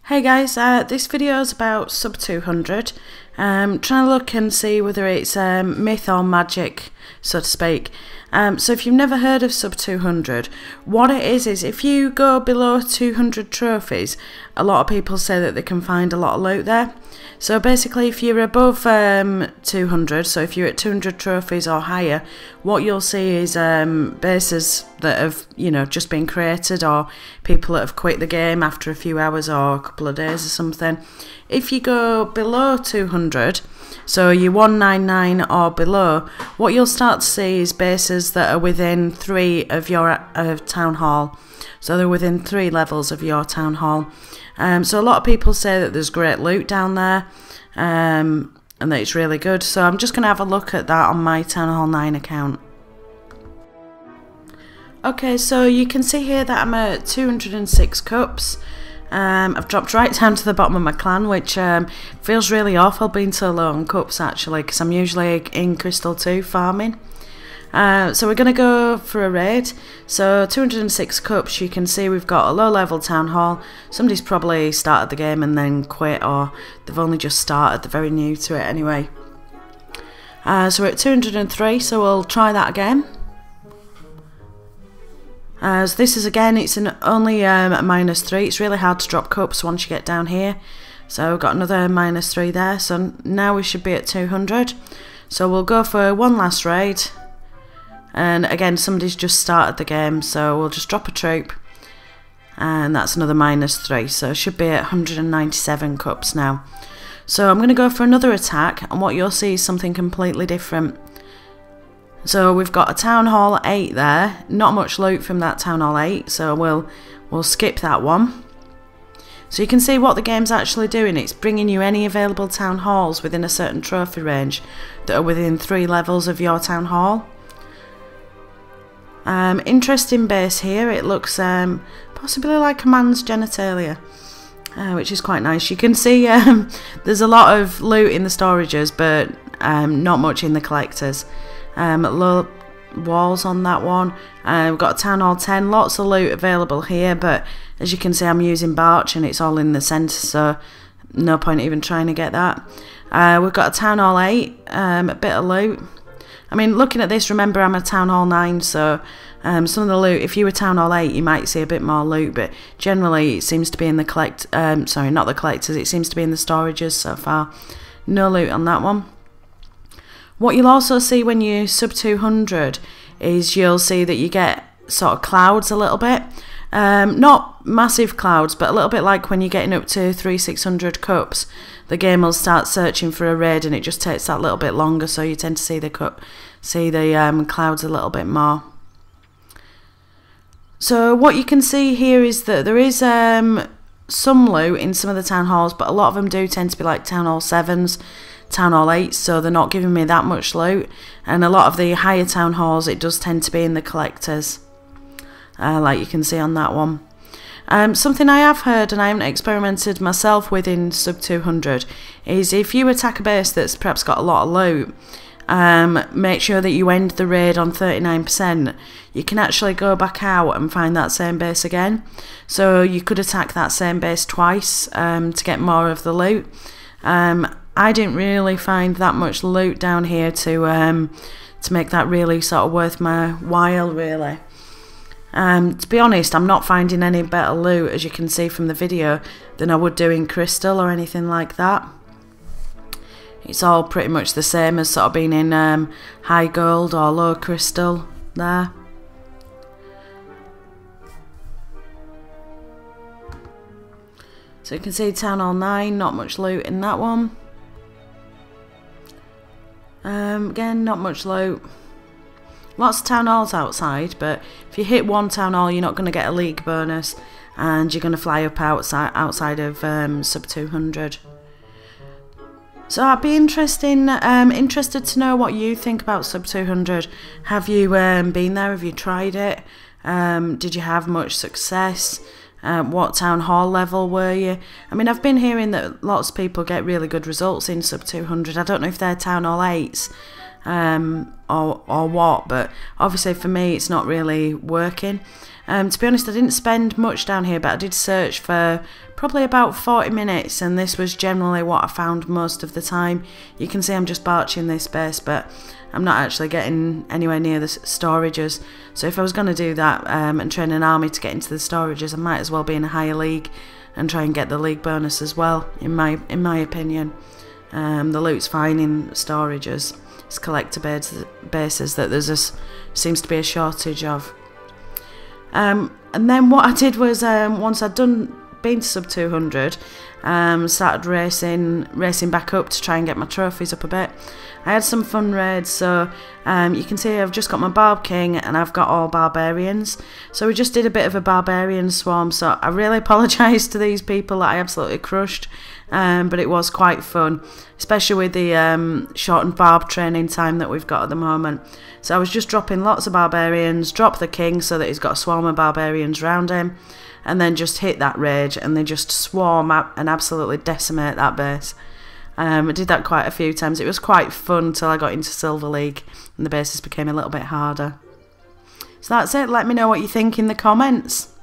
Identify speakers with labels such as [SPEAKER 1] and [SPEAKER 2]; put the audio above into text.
[SPEAKER 1] Hey guys, this video is about Sub 200. Trying to look and see whether it's myth or magic, so to speak. So if you've never heard of Sub 200, what it is if you go below 200 trophies, a lot of people say that they can find a lot of loot there. So basically if you're above 200, so if you're at 200 trophies or higher, what you'll see is bases that have, just been created, or people that have quit the game after a few hours or a couple of days or something. If you go below 200, so you're 199 or below, what you'll start to see is bases that are within 3 of your town hall. So they're within 3 levels of your town hall. So a lot of people say that there's great loot down there, and that it's really good. So I'm just going to have a look at that on my Town Hall 9 account. Okay, so you can see here that I'm at 206 cups. I've dropped right down to the bottom of my clan, which feels really awful being so low on cups actually, because I'm usually in Crystal 2 farming. So we're going to go for a raid. So 206 cups, you can see we've got a low level town hall. Somebody's probably started the game and then quit, or they've only just started, they're very new to it anyway. So we're at 203, so we'll try that again. So this is again, it's only a -3. It's really hard to drop cups once you get down here. So we've got another -3 there, so now we should be at 200. So we'll go for one last raid. And again, somebody's just started the game, so we'll just drop a troop, and that's another -3, so it should be at 197 cups now. So I'm going to go for another attack, and what you'll see is something completely different. So we've got a Town Hall 8 there, not much loot from that Town Hall 8, so we'll skip that one. So you can see what the game's actually doing. It's bringing you any available town halls within a certain trophy range that are within 3 levels of your town hall. Interesting base here. It looks possibly like a man's genitalia, which is quite nice. You can see there's a lot of loot in the storages, but not much in the collectors. Low walls on that one. We've got a Town Hall 10, lots of loot available here, but as you can see I'm using Barch and it's all in the centre, so no point even trying to get that. We've got a Town Hall 8, a bit of loot. I mean, looking at this, remember I'm a Town Hall 9, so some of the loot, if you were Town Hall 8, you might see a bit more loot, but generally it seems to be in the sorry, not the collectors, it seems to be in the storages so far. No loot on that one. What you'll also see when you sub 200 is you'll see that you get sort of clouds a little bit. Not massive clouds, but a little bit like when you're getting up to 600 cups, the game will start searching for a raid, and it just takes that little bit longer, so you tend to see the clouds a little bit more. So what you can see here is that there is some loot in some of the town halls, but a lot of them do tend to be like Town Hall 7s, Town Hall 8s, so they're not giving me that much loot. And a lot of the higher town halls, it does tend to be in the collectors, like you can see on that one. Something I have heard, and I haven't experimented myself with in Sub 200, is if you attack a base that's perhaps got a lot of loot, make sure that you end the raid on 39%. You can actually go back out and find that same base again. So you could attack that same base twice to get more of the loot. I didn't really find that much loot down here to make that really sort of worth my while, really. To be honest, I'm not finding any better loot, as you can see from the video, than I would do in Crystal or anything like that. It's all pretty much the same as sort of being in high gold or low crystal there. So you can see Town Hall 9, not much loot in that one. Again, not much loot. Lots of town halls outside, but if you hit one town hall, you're not going to get a league bonus, and you're going to fly up outside of Sub 200. So I'd be interested to know what you think about Sub 200. Have you been there? Have you tried it? Did you have much success? What town hall level were you? I mean, I've been hearing that lots of people get really good results in Sub 200. I don't know if they're Town Hall 8s. or what, but obviously for me it's not really working. To be honest, I didn't spend much down here, but I did search for probably about 40 minutes, and this was generally what I found most of the time. You can see I'm just barching this base, but I'm not actually getting anywhere near the storages. So if I was going to do that and train an army to get into the storages, I might as well be in a higher league and try and get the league bonus as well, in my opinion. The loot's fine in storages. It's collector bases that seems to be a shortage of. And then what I did was, once I'd been to Sub200, started racing back up to try and get my trophies up a bit. I had some fun raids, so you can see I've just got my Barb King and I've got all Barbarians. So we just did a bit of a Barbarian swarm, so I really apologise to these people that I absolutely crushed, but it was quite fun, especially with the shortened Barb training time that we've got at the moment. So I was just dropping lots of Barbarians, drop the King so that he's got a swarm of Barbarians around him, and then just hit that rage and they just swarm up and absolutely decimate that base. I did that quite a few times. It was quite fun until I got into Silver League and the bases became a little bit harder. So that's it. Let me know what you think in the comments.